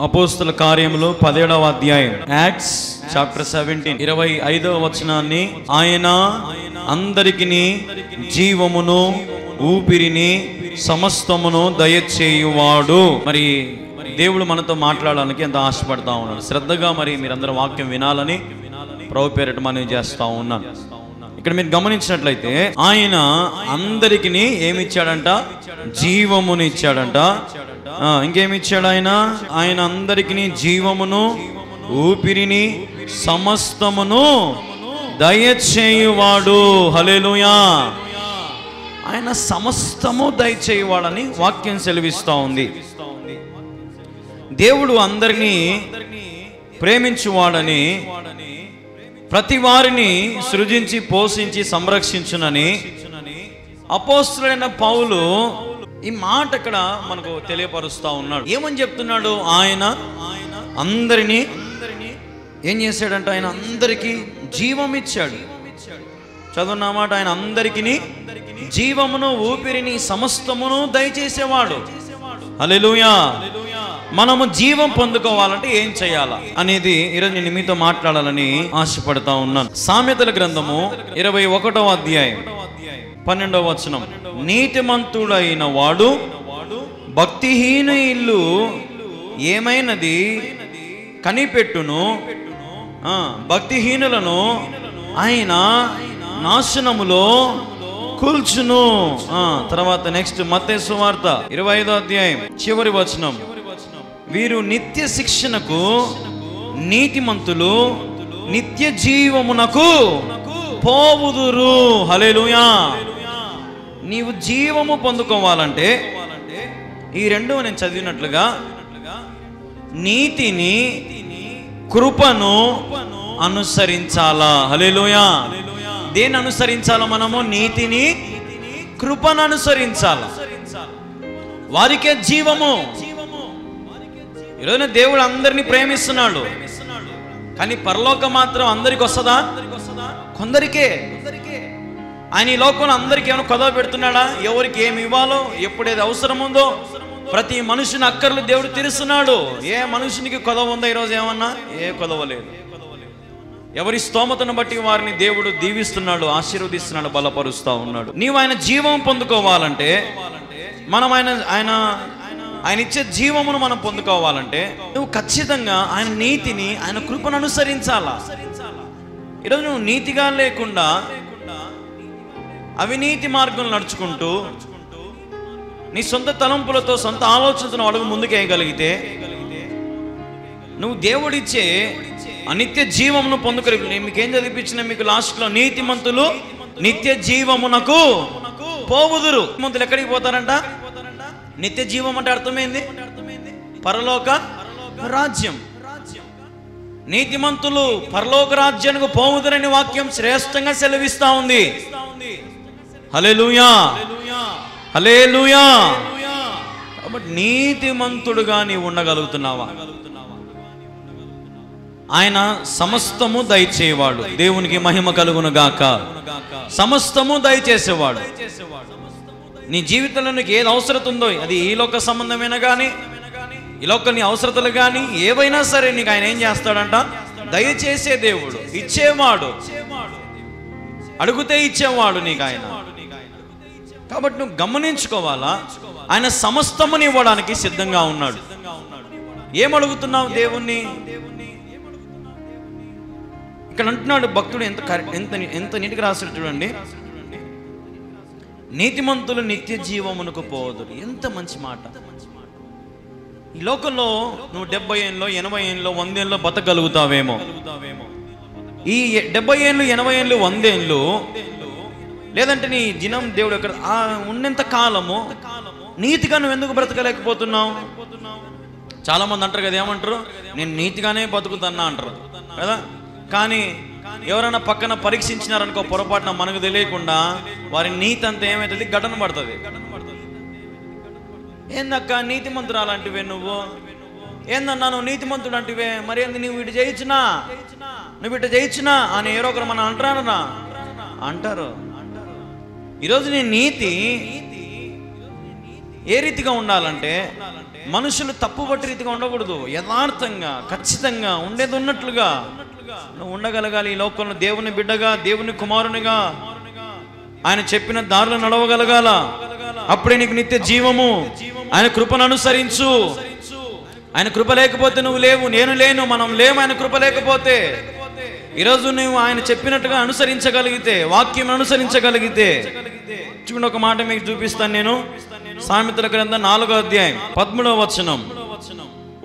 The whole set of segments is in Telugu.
అపోస్తల కార్యములు 17వ అధ్యాయం, యాక్ట్స్ చాప్టర్ 17 25వ వచనాన్ని, ఆయన అందరికిని జీవమును ఊపిరిని సమస్తమును దయచేయువాడు. మరి దేవుడు మనతో మాట్లాడడానికి ఎంత ఆశపడతా ఉన్నాడు. శ్రద్ధగా మరి మీరందరూ వాక్యం వినాలని ప్రభు పేరిట మనవి చేస్తా ఉన్నాను. ఇక్కడ మీరు గమనించినట్లయితే ఆయన అందరికి ఏమిచ్చాడంట? జీవమును ఇచ్చాడంట. ఇంకేమిచ్చాడు? ఆయన అందరికి జీవమును ఊపిరిని సమస్తమును దయచేయువాడు. హల్లెలూయా. ఆయన సమస్తము దయచేయువాడని వాక్యం సెలవిస్తూ ఉంది. దేవుడు అందరినీ ప్రేమించువాడని, ప్రతి వారిని సృజించి పోషించి సంరక్షించునని అపోస్తలుడైన పౌలు ఈ మాట ఇక్కడ మనకు తెలియపరుస్తూ ఉన్నాడు. ఏమని చెప్తున్నాడు? ఆయన అందరినీ ఏం చేశాడంట? ఆయన అందరికీ జీవం ఇచ్చాడు. చదువున్న మాట, ఆయన అందరికీ జీవమును ఊపిరిని సమస్తమును దయచేసేవాడు. హల్లెలూయా. మనము జీవం పొందుకోవాలంటే ఏం చేయాలా అనేది ఈరోజు నేను మీతో మాట్లాడాలని ఆశపడతా ఉన్నాను. సామెతల గ్రంథము 21వ అధ్యాయం 12వ వచనం, నీతిమంతుడైన వాడు భక్తిహీన ఇల్లు ఏమైనది కనిపెట్టును, భక్తిహీనులను ఆయన నాశనములో కూల్చును. తర్వాత నెక్స్ట్ మత్తయి సువార్త 25వ అధ్యాయం చివరి వచనం, వీరు నిత్య శిక్షణకు నీతిమంతులు నిత్య జీవమునకు పోవుదురు. హల్లెలూయా. నీవు జీవము పొందుకోవాలంటే ఈ రెండు నేను చదివినట్లుగా నీతిని కృపను అనుసరించాలా. హల్లెలూయా. దేన్ని అనుసరించాలా? మనము నీతిని కృపను అనుసరించాలా. వారికే జీవము. ఈరోజు దేవుడు అందరినీ ప్రేమిస్తున్నాడు, కానీ పరలోకం మాత్రం అందరికి వస్తుందా? కొందరికే. ఆయన ఈ లోకంలో అందరికీ ఏమైనా కొదవ పెడుతున్నాడా? ఎవరికి ఏమి ఇవ్వాలో, ఎప్పుడేది అవసరం ఉందో ప్రతి మనుషుని అక్కర్లు దేవుడు తీరుస్తున్నాడు. ఏ మనుషునికి కొదవ ఉందో ఈరోజు? ఏమన్నా ఏ కొదవ లేదు. ఎవరి స్తోమతను బట్టి వారిని దేవుడు దీవిస్తున్నాడు, ఆశీర్వదిస్తున్నాడు, బలపరుస్తూ ఉన్నాడు. నీవు ఆయన జీవం పొందుకోవాలంటే, మనం ఆయన ఇచ్చే జీవమును మనం పొందుకోవాలంటే నువ్వు ఖచ్చితంగా ఆయన నీతిని, ఆయన కృపను అనుసరించాలా. ఈరోజు నువ్వు నీతిగా లేకుండా అవినీతి మార్గం నడుచుకుంటూ నీ సొంత తలంపులతో సొంత ఆలోచనతో అడుగు ముందుకేయగలిగితే నువ్వు దేవుడిచ్చే అనిత్య జీవమును పొందుకొని, మీకేం చదివించిన మీకు లాస్ట్లో, నీతిమంతులు నిత్య జీవమునకు పోవుదురు. మంతులు ఎక్కడికి పోతారంట? నిత్య జీవం అంటే అర్థమైంది పరలోక రాజ్యం. నీతిమంతులు పరలోక రాజ్యానికి పోవుదురని వాక్యం శ్రేష్టంగా సెలవిస్తా ఉంది. హల్లెలూయా, హల్లెలూయా. కాబట్టి నీతిమంతుడుగా నీవు ఉండగలుగుతున్నావా? ఆయన సమస్తము దయచేవాడు. దేవునికి మహిమ కలుగును గాక. సమస్తము దయచేసేవాడు. నీ జీవితంలో నీకు ఏది అవసరం ఉందో, అది ఈ లోక సంబంధమైన కానీ ఈ లోక నీ అవసరతలు కానీ ఏవైనా సరే నీకు ఆయన ఏం చేస్తాడంట? దయచేసే దేవుడు, ఇచ్చేవాడు, అడుగుతే ఇచ్చేవాడు నీకు ఆయన. కాబట్టి నువ్వు గమనించుకోవాలా, ఆయన సమస్తముని ఇవ్వడానికి సిద్ధంగా ఉన్నాడు. ఏమడుగుతున్నావు దేవుణ్ణి? ఇక్కడ అంటున్నాడు భక్తుడు, ఎంత నీటికి రాశాడు చూడండి. నీతిమంతులు నిత్య జీవమునకు పోదురు. ఎంత మంచి మాట. ఈ లోకంలో నువ్వు 70 ఏళ్ళు 80 ఏళ్ళు 100 ఏళ్ళు బతకగలుగుతావేమో. ఈ 70 ఏళ్ళు 80 ఏళ్ళు 100 ఏళ్ళు లేదంటే నీ దినం దేవుడు ఎక్కడ ఉన్నంత కాలము నీతిగా నువ్వు ఎందుకు బ్రతకలేకపోతున్నావు? చాలా మంది అంటారు కదా, ఏమంటారు? నేను నీతిగానే బతుకుతున్నా అంటారు కదా. కానీ ఎవరైనా పక్కన పరీక్షించినారనుకో పొరపాటున, మనకు తెలియకుండా వారి నీతి అంతా ఏమవుతుంది? ఘటన పడుతుంది. ఏందక్క నీతిమంతుడు అలాంటివే నువ్వు? ఏందన్నా నువ్వు నీతిమంతుడు అంటివే? మరి ఏంది నువ్వు ఇటు చేయించునా, నువ్వు ఇటు చేయించునా అని ఎవరో ఒకరు మనం అంటారు. ఈరోజు నీ నీతి ఏ రీతిగా ఉండాలంటే మనుషులు తప్పుబట్టి రీతిగా ఉండకూడదు. యథార్థంగా ఖచ్చితంగా ఉండేది ఉన్నట్లుగా నువ్వు ఉండగలగాలి. ఈ లోకంలో దేవుని బిడ్డగా, దేవుని కుమారునిగా ఆయన చెప్పిన దారిలో నడవగలగాల. అప్పుడే నీకు నిత్య జీవము. ఆయన కృపను అనుసరించు. ఆయన కృప లేకపోతే నువ్వు లేవు, నేను లేను, మనం లేము. ఆయన కృప లేకపోతే ఈరోజు నువ్వు ఆయన చెప్పినట్టుగా అనుసరించగలిగితే, వాక్యం అనుసరించగలిగితే, చూడండి ఒక మాట మీకు చూపిస్తాను నేను. సామెతల గ్రంథం 4వ అధ్యాయం 13వ వచనం.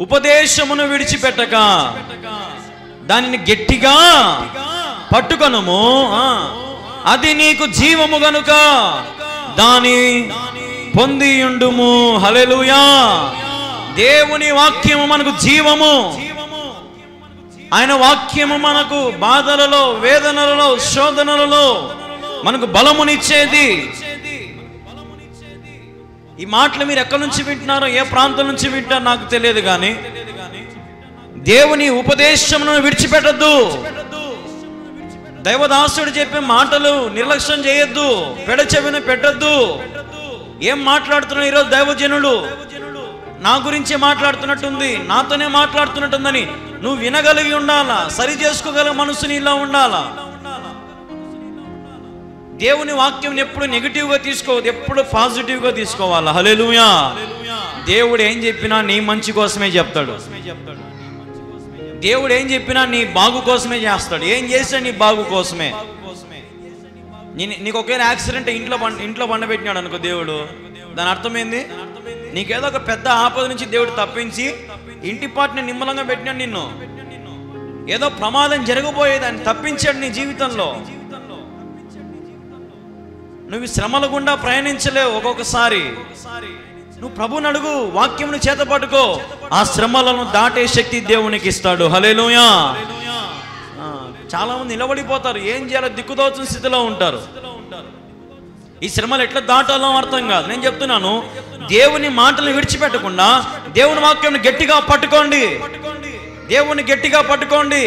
ఉపదేశమును విడిచిపెట్టక దానిని గట్టిగా పట్టుకొనుము, అది నీకు జీవము గనుక దాని పొందియుండుము. హల్లెలూయా. దేవుని వాక్యము మనకు జీవము. ఆయన వాక్యము మనకు బాధలలో, వేదనలలో, శోధనలలో మనకు బలమునిచ్చేది. ఈ మాటలు మీరు ఎక్కడి నుంచి వింటున్నారో, ఏ ప్రాంతం నుంచి వింటారో నాకు తెలియదు, కానీ దేవుని ఉపదేశమును విడిచిపెట్టద్దు. దైవదాసుడు చెప్పే మాటలు నిర్లక్ష్యం చేయొద్దు, పెడచెవిన పెట్టద్దు. ఏం మాట్లాడుతున్నా ఈరోజు దైవజనులు? నా గురించే మాట్లాడుతున్నట్టుంది, నాతోనే మాట్లాడుతున్నట్టుందని నువ్వు వినగలిగి ఉండాలా. సరి చేసుకోగల మనసుని ఇలా ఉండాలా. దేవుని వాక్యం ఎప్పుడు నెగిటివ్గా తీసుకోవద్దు, ఎప్పుడు పాజిటివ్గా తీసుకోవాలా. హల్లెలూయా. దేవుడు ఏం చెప్పినా నీ మంచి కోసమే చెప్తాడు. దేవుడు ఏం చెప్పినా నీ బాగు కోసమే చేస్తాడు. ఏం చేసినా నీ బాగు కోసమే. నీకు ఒకే యాక్సిడెంట్ ఇంట్లో పండబెట్టినాడు అనుకో దేవుడు, దాని అర్థమైంది నీకేదో ఒక పెద్ద ఆపద నుంచి దేవుడు తప్పించి ఇంటి పాటిని నిమ్మలంగా పెట్టినాడు. నిన్ను ఏదో ప్రమాదం జరగబోయేదాన్ని తప్పించాడు నీ జీవితంలో. నువ్వు శ్రమల గుండా ప్రయాణించలేవు. ఒక్కొక్కసారి నువ్వు ప్రభువుని అడుగు, వాక్యమును చేత పట్టుకో, ఆ శ్రమలను దాటే శక్తి దేవునికి ఇస్తాడు. హల్లెలూయా. చాలా మంది నిలబడిపోతారు, ఏం చేయాలో దిక్కుదోచిన స్థితిలో ఉంటారు. ఈ శ్రమలు ఎట్లా దాటాలో అర్థం కాదు. నేను చెప్తున్నాను, దేవుని మాటలను విడిచిపెట్టకుండా దేవుని వాక్యం గట్టిగా పట్టుకోండి. దేవుని గట్టిగా పట్టుకోండి.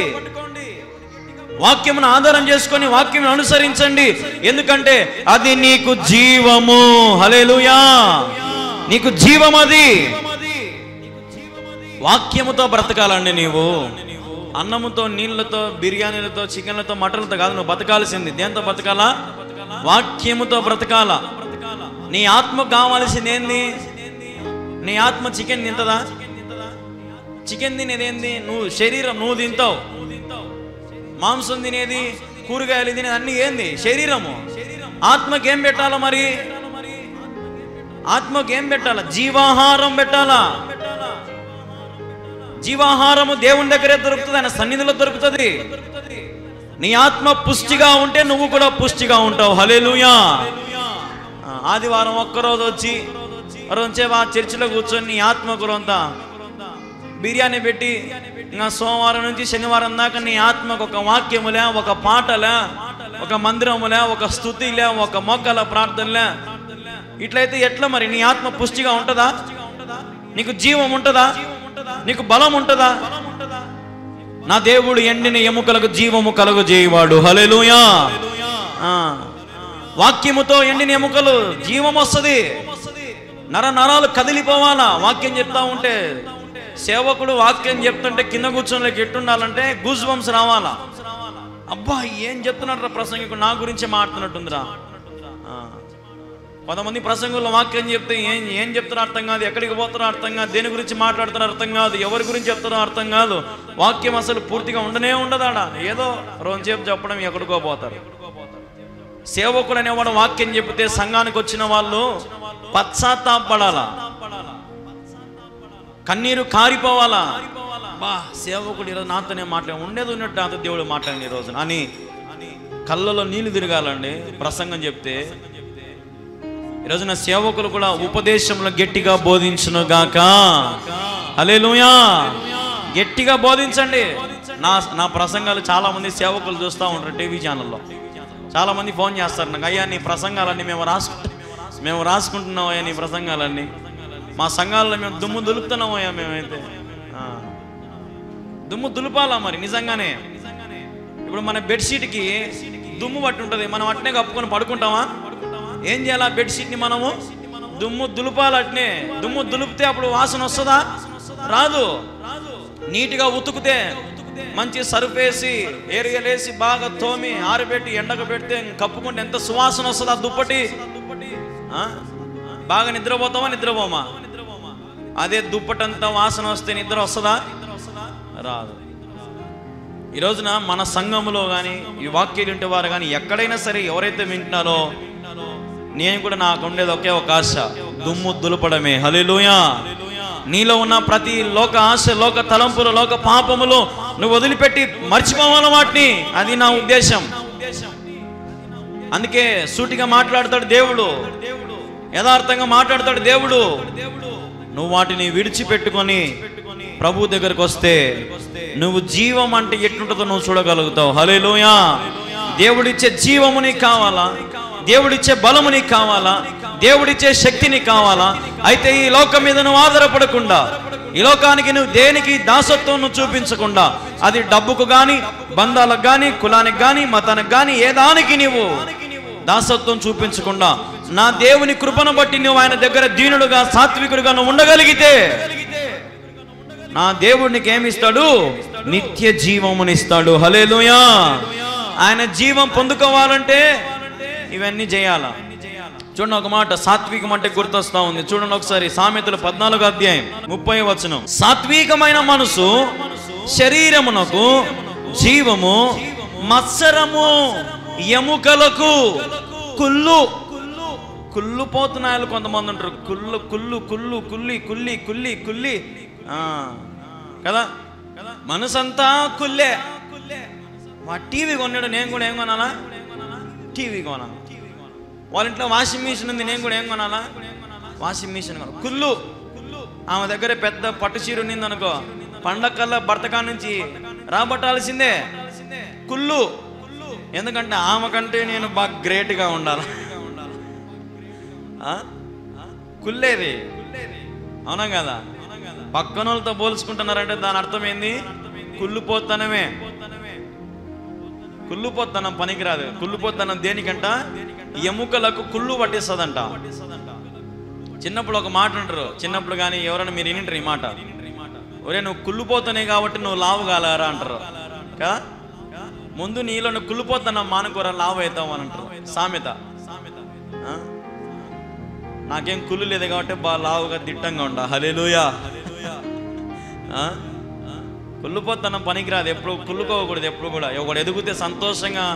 వాక్యమును ఆధారం చేసుకొని వాక్యం అనుసరించండి. ఎందుకంటే అది నీకు జీవము. హల్లెలూయా. నీకు జీవం. అది వాక్యముతో బ్రతకాలండి. నీవు అన్నముతో, నీళ్లతో, బిర్యానీలతో, చికెన్లతో, మటన్లతో కాదు నువ్వు బతకాల్సింది. దేంతో బతకాలా? వాక్యముతో బ్రతకాలా. నీ ఆత్మకు కావాల్సింది ఏంది? నీ ఆత్మ చికెన్ తింటదా? చికెన్ తినేది నువ్వు శరీరం, నువ్వు తింటావు. మాంసం తినేది, కూరగాయలు తినేది అన్ని ఏంది? శరీరము. ఆత్మకి ఏం పెట్టాలా? మరి ఆత్మకి ఏం పెట్టాలా? జీవాహారం పెట్టాలా. జీవాహారము దేవుని దగ్గరే దొరుకుతుంది, ఆయన సన్నిధిలో దొరుకుతుంది. నీ ఆత్మ పుష్టిగా ఉంటే నువ్వు కూడా పుష్టిగా ఉంటావు. హల్లెలూయా. ఆదివారం ఒక్కరోజు వచ్చి రోజేవా చర్చిలో కూర్చొని నీ ఆత్మకు రొంత బిర్యానీ పెట్టి ఇంకా సోమవారం నుంచి శనివారం దాకా నీ ఆత్మకు ఒక వాక్యములే, ఒక పాటలే, ఒక మందిరములే, ఒక స్తుతిలే, ఒక మొక్కల ప్రార్థనలే, ఇట్లయితే ఎట్లా మరి? నీ ఆత్మ పుష్టిగా ఉంటుందా? నీకు జీవం ఉంటుందా? నీకు బలం ఉంటుందా? నా దేవుడు ఎండిన ఎముకలకు జీవము కలుగు చేయవాడు. హల్లెలూయా. వాక్యముతో ఎండిన ఎముకలు జీవం వస్తుంది. నరాలు కదిలిపోవాలా వాక్యం చెప్తా ఉంటే. సేవకుడు వాక్యం చెప్తుంటే కింద కూర్చొని ఎట్టుండాలంటే గూస్ బంప్స్ రావాలా. అబ్బా ఏం చెప్తున్నాడు ప్రసంగికుడు, నా గురించి మాట్లాడుతుందిరా. కొంతమంది ప్రసంగంలో వాక్యం చెప్తే ఏం చెప్తారో అర్థం కాదు, ఎక్కడికి పోతారో అర్థం కాదు, దేని గురించి మాట్లాడుతారో అర్థం కాదు, ఎవరి గురించి చెప్తారో అర్థం కాదు. వాక్యం అసలు పూర్తిగా ఉండనే ఉండదాడా. ఏదో రోజుసేపు చెప్పడం ఎక్కడికో పోతారు. సేవకుడు అనేవాడు వాక్యం చెప్తే సంఘానికి వచ్చిన వాళ్ళు పశ్చాత్తాపడాలా, కన్నీరు కారిపోవాలా. బా సేవకుడు ఈరోజు నాతోనే ఉండేది ఉన్నట్టు నాతో దేవుడు మాట్లాడండి ఈ రోజున అని కళ్ళలో నీళ్లు తిరగాలండి ప్రసంగం చెప్తే. ఈరోజున సేవకులు కూడా ఉపదేశంలో గట్టిగా బోధించును గాక. హల్లెలూయా. గట్టిగా బోధించండి. నా ప్రసంగాలు చాలా మంది సేవకులు చూస్తూ ఉంటారు టీవీ ఛానల్లో. చాలా మంది ఫోన్ చేస్తారు నాకు, అయ్యా నీ ప్రసంగాలన్నీ మేము రాసుకుంటున్నామయ్యా, నీ ప్రసంగాలన్నీ మా సంఘాల్లో మేము దుమ్ము దులుపుతున్నామయ్యా. మేమైతే దుమ్ము దులుపాలా మరి నిజంగానే. ఇప్పుడు మన బెడ్షీట్కి దుమ్ము పట్టి ఉంటుంది, మనం అట్నే కప్పుకొని పడుకుంటామా? ఏం చేయాలా? బెడ్షీట్ని మనము దుమ్ము దులుపాలి అట్నే. దుమ్ము దులిపితే అప్పుడు వాసన వస్తుందా? రాదు. నీట్గా ఉతుకుతే, మంచి సర్ఫ్ వేసి ఏరియలేసి బాగా తోమి ఆరబెట్టి ఎండకు పెడితే కప్పుకుంటే ఎంత సువాసన వస్తుంది ఆ దుప్పటి. బాగా నిద్రపోతామా? నిద్రపోమా? అదే దుప్పటంతా వాసన వస్తే నిద్ర వస్తుందా? రాదు. ఈ రోజున మన సంఘములో కానీ ఈ వాక్యాలు వింటే వారు కానీ ఎక్కడైనా సరే ఎవరైతే వింటున్నారో, నేను కూడా నాకు ఉండేది ఒకే ఒక ఆశ, దుమ్ము దులపడమే. హల్లెలూయా. నీలో ఉన్న ప్రతి లోక ఆశ, లోక తలంపులు, లోక పాపములు నువ్వు వదిలిపెట్టి మర్చిపోవాలి వాటిని. అది నా ఉద్దేశం. అందుకే సూటిగా మాట్లాడతాడు దేవుడు, యథార్థంగా మాట్లాడతాడు దేవుడు. నువ్వు వాటిని విడిచిపెట్టుకొని ప్రభు దగ్గరకు వస్తే నువ్వు జీవం అంటే ఎట్లుంటుందో నువ్వు చూడగలుగుతావు. హల్లెలూయా. దేవుడిచ్చే జీవము నీకు కావాలా? దేవుడిచ్చే బలము నీకు కావాలా? దేవుడిచ్చే శక్తి నీకు కావాలా? అయితే ఈ లోకం మీద నువ్వు ఆధారపడకుండా, ఈ లోకానికి నువ్వు దేనికి దాసత్వం నువ్వు చూపించకుండా, అది డబ్బుకు కానీ, బంధాలకు కానీ, కులానికి కానీ, మతానికి కానీ, ఏ దానికి నువ్వు దాసత్వం చూపించకుండా నా దేవుని కృపను బట్టి నువ్వు ఆయన దగ్గర దీనుడుగా, సాత్వికుడుగా నువ్వు ఉండగలిగితే నా దేవుడు నీకు ఏమిస్తాడు? నిత్య జీవమునిస్తాడు. హల్లెలూయా. ఆయన జీవం పొందుకోవాలంటే ఇవన్నీ చేయాలా? చూడండి, ఒక మాట సాత్వికం అంటే గుర్తొస్తా ఉంది. చూడండి ఒకసారి సామెతలు 14వ అధ్యాయం 30వ వచనం. సాత్వికమైన మనసు శరీరమునకు జీవము, మత్సరము ఎముకలకు కుళ్ళు. కుళ్ళుపోతున్నాయలు కొంతమంది ఉంటారు. కుళ్ళు కుళ్ళు కుళ్ళు కుల్లి కుల్లి కుల్లి కుల్లి కదా, మనసంతా కుల్లే. టీవీ కొన్నాడు, నేను కూడా ఏం కొనాలా? టీవీ కొనాలి. వాళ్ళ ఇంట్లో వాషింగ్ మిషన్ ఉంది, నేను కూడా ఏం కొనాలా? వాషింగ్ మిషన్ కొనాలి. కుళ్ళు. ఆమె దగ్గర పెద్ద పట్టు చీర ఉన్నింది అనుకో, పండగకల్లా భర్తకా నుంచి రాబట్టాల్సిందే. కుళ్ళు. ఎందుకంటే ఆమె కంటే నేను బాగా గ్రేట్గా ఉండాలి. కుల్లేది, అవునా కదా? పక్కన వాళ్ళతో పోల్చుకుంటున్నారంటే దాని అర్థం ఏంది? కుళ్ళుపోతనమే. కుళ్ళుపోతనం పనికిరాదు. కుళ్ళుపోతనం దేనికంట? ఎముకలకు కుళ్ళు పట్టిస్తుందంట. చిన్నప్పుడు ఒక మాట అంటారు, చిన్నప్పుడు కానీ ఎవరైనా మీరు వింటారు ఈ మాట, ఒరే నువ్వు కుళ్ళుపోతానే కాబట్టి నువ్వు లావు కాలేరా అంటారు కదా. ముందు నీలో నువ్వు కుళ్ళుపోతున్నా మానుకోరా, లావు అవుతావు అని అంటారు. సామెత. నాకేం కుళ్ళు లేదు కాబట్టి బాగా లావుగా దిట్టంగా ఉండా. హల్లెలూయా. కుళ్ళుపోతనం పనికిరాదు. ఎప్పుడు కుళ్ళుకోకూడదు. ఎప్పుడు కూడా ఒకడు ఎదుగుతే సంతోషంగా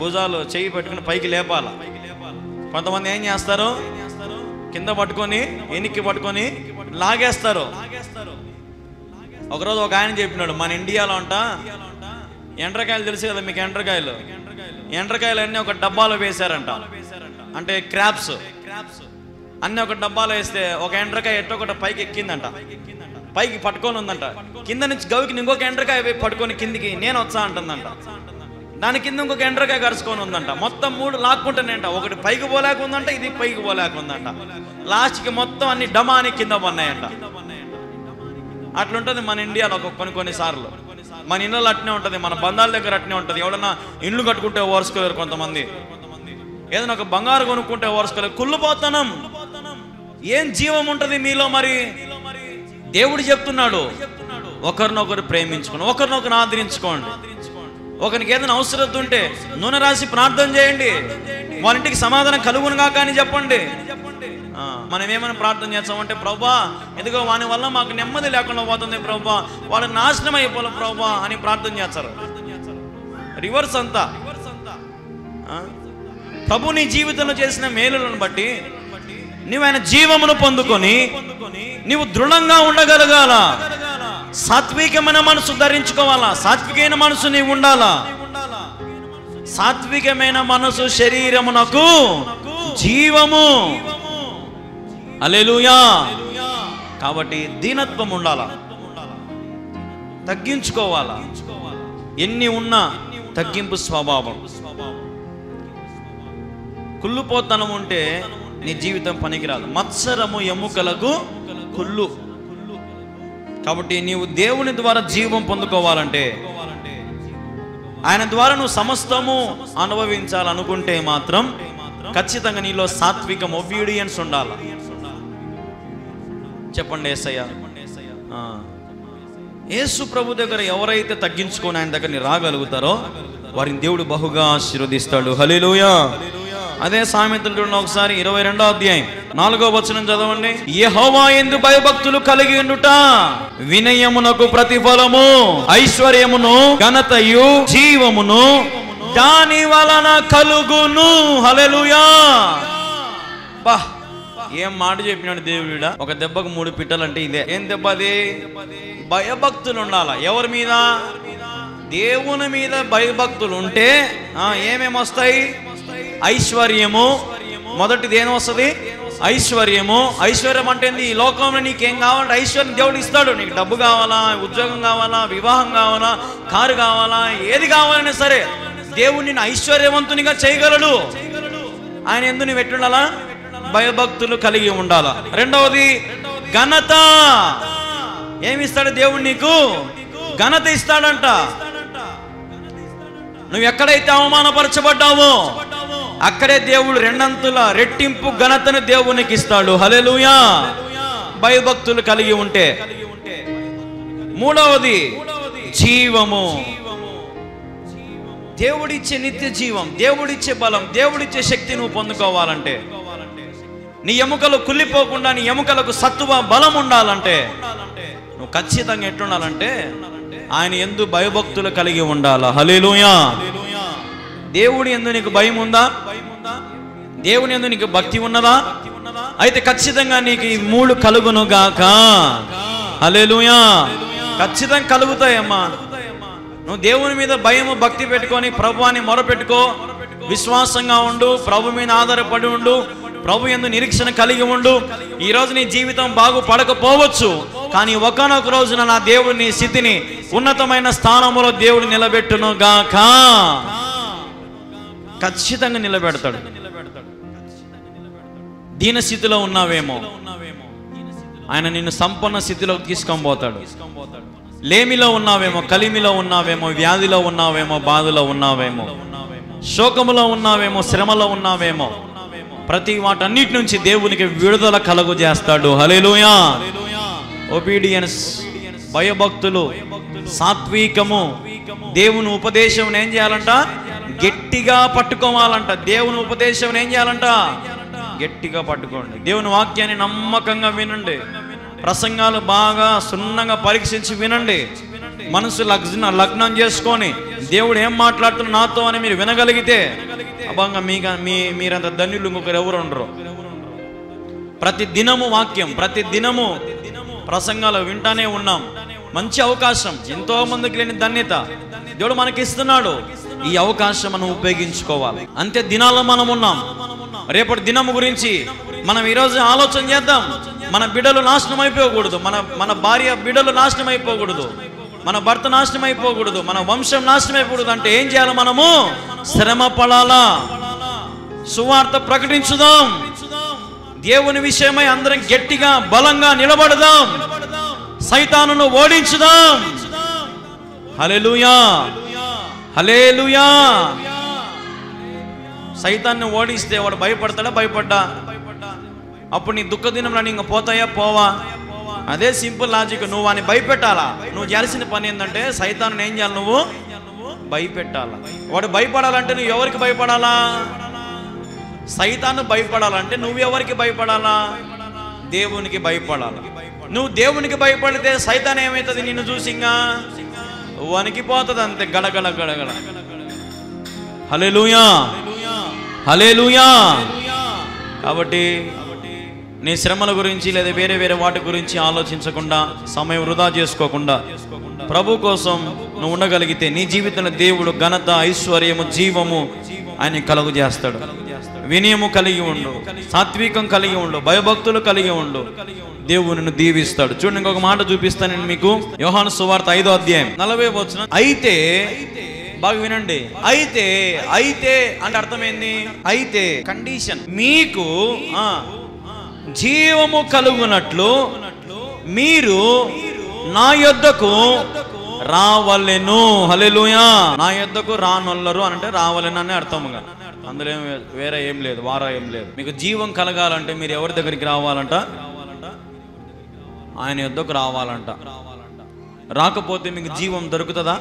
భుజాలు చేయి పెట్టుకుని పైకి లేపాల. కొంతమంది ఏం చేస్తారు? కింద పట్టుకొని ఎనికి పట్టుకొని లాగేస్తారు. ఒకరోజు ఒక ఆయన చెప్పినాడు, మన ఇండియాలో అంట ఎండ్రకాయలు తెలుసు కదా మీకు? ఎండ్రకాయలు అన్నీ ఒక డబ్బాలో వేశారంట. అంటే క్రాప్స్ అన్నీ ఒక డబ్బాలో వేస్తే ఒక ఎండ్రకాయ ఎట్టొకటి పైకి ఎక్కిందంట, పైకి పట్టుకొని ఉందంట. కింద నుంచి గవికి ఇంకొక ఎండ్రకాయ పట్టుకొని కిందికి నేను వచ్చా అంటుందంట. దాని కింద ఇంకొక ఎండ్రకాయ కరుచుకొని ఉందంట. మొత్తం 3 లాక్కుంటానంట. ఒకటి పైకి పోలేక ఉందంట, ఇది పైకి పోలేక ఉందంట. లాస్ట్కి మొత్తం అన్ని డమాని కింద పన్నాయంట. అట్లుంటుంది మన ఇండియాలో కొన్నిసార్లు. మన ఇళ్ళలో అట్నే ఉంటుంది, మన బంధాల దగ్గర అట్నే ఉంటుంది. ఎవడన్నా ఇండ్లు కట్టుకుంటే ఓర్చుకోలేరు కొంతమంది. ఏదైనా ఒక బంగారు కొనుక్కుంటే ఓర్చుకోలేరు. కుళ్ళుపోతనం. ఏం జీవం ఉంటుంది మీలో? మరి దేవుడు చెప్తున్నాడు, ఒకరినొకరు ప్రేమించుకోండి, ఒకరినొకరు ఆదరించుకోండి. ఒకరికి ఏదైనా అవసరం ఉంటే నూనె రాసి ప్రార్థన చేయండి, వాళ్ళ ఇంటికి సమాధానం కలుగునుగా కానీ చెప్పండి. మనం ఏమైనా ప్రార్థన చేస్తామంటే, ప్రభా ఎందుకో వాని వల్ల మాకు నెమ్మది లేకుండా పోతుంది ప్రభా, వాడు నాశనం అయిపోలే ప్రభా అని ప్రార్థన చేస్తారు. రివర్స్ అంతా. ప్రభు నీ జీవితంలో చేసిన మేలులను బట్టి నువ్వు ఆయన జీవమును పొందుకొని నీవు దృఢంగా ఉండగలగాల. సాత్వికమైన మనసు ధరించుకోవాలా. సాత్వికమైన మనసు నీవు ఉండాలా. సాత్వికమైన మనసు శరీరమునకు జీవము. హల్లెలూయా. కాబట్టి దీనత్వం ఉండాలా, తగ్గించుకోవాలా. ఎన్ని ఉన్నా తగ్గింపు స్వభావం. కుళ్ళుపోతనం ఉంటే నీ జీవితం పనికిరాదు. మత్సరము ఎముకలకు కుళ్ళు. కాబట్టి నీవు దేవుని ద్వారా జీవం పొందుకోవాలంటే, ఆయన ద్వారా నువ్వు సమస్తము అనుభవించాలనుకుంటే మాత్రం ఖచ్చితంగా నీలో సాత్వికం, ఒబీడియన్స్ ఉండాలి. చెప్పండి యేసయ్య. యేసు ప్రభు దగ్గర ఎవరైతే తగ్గించుకొని ఆయన దగ్గర రాగలుగుతారో వారిని దేవుడు బహుగా ఆశీర్వదిస్తాడు. హల్లెలూయా. అదే సామెతలు చూడండి ఒకసారి 22వ అధ్యాయం 4వ వచనం చదవండి. యెహోవా యందు భయభక్తులు కలిగి ఉండుట వినయమునకు ప్రతిఫలము, ఐశ్వర్యమును ఘనతయు జీవమును దాని వలన కలుగును. హల్లెలూయా. బా, ఏం మాట చెప్పినాడు దేవుడా. ఒక దెబ్బకు 3 పిట్టలంటే ఇదే. ఏం దెబ్బ అది? భయభక్తులు ఉండాల. ఎవరి మీద? దేవుని మీద భయభక్తులు ఉంటే ఏమేమి వస్తాయి? ఐశ్వర్యము. మొదటిది ఏం వస్తుంది? ఐశ్వర్యము. ఐశ్వర్యం అంటే ఈ లోకంలో నీకేం కావాలంటే ఐశ్వర్యం దేవుడు ఇస్తాడు. నీకు డబ్బు కావాలా, ఉద్యోగం కావాలా, వివాహం కావాలా, కారు కావాలా, ఏది కావాలన్నా సరే దేవుడు నిన్ను ఐశ్వర్యవంతునిగా చేయగలడు. ఆయన ఎందుకు నువ్వు ఎట్లుండాలా? భయభక్తులు కలిగి ఉండాలా. రెండవది ఘనత. ఏమిస్తాడు దేవుడు? నీకు ఘనత ఇస్తాడంట. నువ్వు ఎక్కడైతే అవమానపరచబడ్డావో అక్కడే దేవుడు రెండంతుల రెట్టింపు ఘనతను దేవునికి ఇస్తాడు. హల్లెలూయా. భయభక్తులు కలిగి ఉంటే. మూడవది జీవము. దేవుడిచ్చే నిత్య జీవం, దేవుడిచ్చే బలం, దేవుడిచ్చే శక్తి నువ్వు పొందుకోవాలంటే, నీ ఎముకలు కుళ్ళిపోకుండా నీ ఎముకలకు సత్తువ బలం ఉండాలంటే నువ్వు ఖచ్చితంగా ఎట్లుండాలంటే ఆయన యందు భయభక్తులు కలిగి ఉండాలా. హల్లెలూయా. దేవుడి యందు నీకు భయం ఉందా? దేవుని యందు నీకు భక్తి ఉన్నదా? అయితే ఖచ్చితంగా నీకు ఈ 3 కలుగును గాక. హల్లెలూయా. ఖచ్చితంగా కలుగుతాయమ్మా. నువ్వు దేవుని మీద భయము భక్తి పెట్టుకొని ప్రభువాన్ని మొరపెట్టుకో, విశ్వాసంగా ఉండు, ప్రభు మీద ఆధారపడి ఉండు, ప్రభు యందు నిరీక్షణ కలిగి ఉండు. ఈ రోజు నీ జీవితం బాగుపడకపోవచ్చు, కానీ ఒకానొక రోజున నా దేవుడు నీ స్థితిని ఉన్నతమైన స్థానంలో దేవుడు నిలబెట్టును గాక. ఖచ్చితంగా నిలబెడతాడు. దీన స్థితిలో ఉన్నావేమో ఆయన నిన్ను సంపన్న స్థితిలోకి తీసుకొని పోతాడు. లేమిలో ఉన్నావేమో, కలిమిలో ఉన్నావేమో, వ్యాధిలో ఉన్నావేమో, బాధలో ఉన్నావేమో, శోకములో ఉన్నావేమో, శ్రమలో ఉన్నావేమో, ప్రతి వాటన్నిటి నుంచి దేవునికి విడుదల కలుగు చేస్తాడు. హల్లెలూయా. ఒబీడియన్స్, భయభక్తులు, సాత్వికము, దేవుని ఉపదేశం ఏం చేయాలంట? గట్టిగా పట్టుకోవాలంట. దేవుని ఉపదేశం ఏం చేయాలంట? గట్టిగా పట్టుకోండి. దేవుని వాక్యాన్ని నమ్మకంగా వినండి. ప్రసంగాలు బాగా సున్నంగా పరీక్షించి వినండి. మనసు లగ్నం చేసుకొని దేవుడు ఏం మాట్లాడుతున్నా నాతో అని మీరు వినగలిగితే అభంగా మీరంత ధన్యులు ఇంకొకరు ఎవరు ఉండరు. ప్రతి దినము వాక్యం, ప్రతి దినము ప్రసంగాలు వింటానే ఉన్నాం. మంచి అవకాశం, ఎంతో మందికి లేని ధన్యత దేవుడు మనకి ఇస్తున్నాడు. ఈ అవకాశం మనం ఉపయోగించుకోవాలి. అంతే దినాల్లో మనం ఉన్నాం. రేపటి దినము గురించి మనం ఈరోజు ఆలోచన చేద్దాం. మన బిడ్డలు నాశనం అయిపోకూడదు, మన భార్య బిడ్డలు నాశనం అయిపోకూడదు, మన భర్త నాశనం అయిపోకూడదు, మన వంశం నాశనం అయిపోకూడదు అంటే ఏం చేయాలి? మనము శ్రమ పడాలా, సువార్త ప్రకటించుదాం, దేవుని విషయమై అందరం గట్టిగా బలంగా నిలబడదాం, సైతానును ఓడించుదాం. హల్లెలూయా. హల్లెలూయా. సైతాన్ని ఓడిస్తే వాడు భయపడతాడా? భయపడ్డా? అప్పుడు నీ దుఃఖ దినంలో ఇంక పోతాయా? పోవా? అదే సింపుల్ లాజిక్. నువ్వు వాడిని భయపెట్టాలా. నువ్వు చేయాల్సిన పని ఏంటంటే సైతాన్ని ఏం చేయాలి? నువ్వు భయపెట్టాలా. వాడు భయపడాలంటే నువ్వు ఎవరికి భయపడాలా? సైతాన్ని భయపడాలంటే నువ్వు ఎవరికి భయపడాలా? దేవునికి భయపడాలా. నువ్వు దేవునికి భయపడితే సైతాన్ ఏమవుతుంది? నిన్ను చూసి ఇంకా వణికిపోతుంది అంతే, గడగడ గడగడ. హల్లెలూయా. హల్లెలూయా. కాబట్టి నీ శ్రమల గురించి లేదా వేరే వేరే వాటి గురించి ఆలోచించకుండా, సమయం వృధా చేసుకోకుండా ప్రభు కోసం నువ్వు ఉండగలిగితే నీ జీవితంలో దేవుడు ఘనత, ఐశ్వర్యము, జీవము ఆయన కలుగు చేస్తాడు. వినయము కలిగి ఉండు, సాత్వికం కలిగి ఉండు, భయభక్తులు కలిగి ఉండు, దేవుడు నిన్ను దీవిస్తాడు. చూడండి, ఇంకొక మాట చూపిస్తాను నేను మీకు. యోహాను సువార్త 5వ అధ్యాయం 40వ వచనం. అయితే, బాగా వినండి, అయితే అయితే అంటే అర్థమైంది. అయితే కండిషన్, మీకు జీవము కలుగునట్లు మీరు నా యొద్దకు రావలెను. హల్లెలూయా. నా యొద్దకు రానొల్లరు అంటే రావలెను అని అర్థముగా, అందులో వేరే ఏం లేదు, వారా ఏం లేదు. మీకు జీవం కలగాలంటే మీరు ఎవరి దగ్గరికి రావాలంట? ఆయన యొద్దకు రావాలంట. రాకపోతే మీకు జీవం దొరుకుతుందా?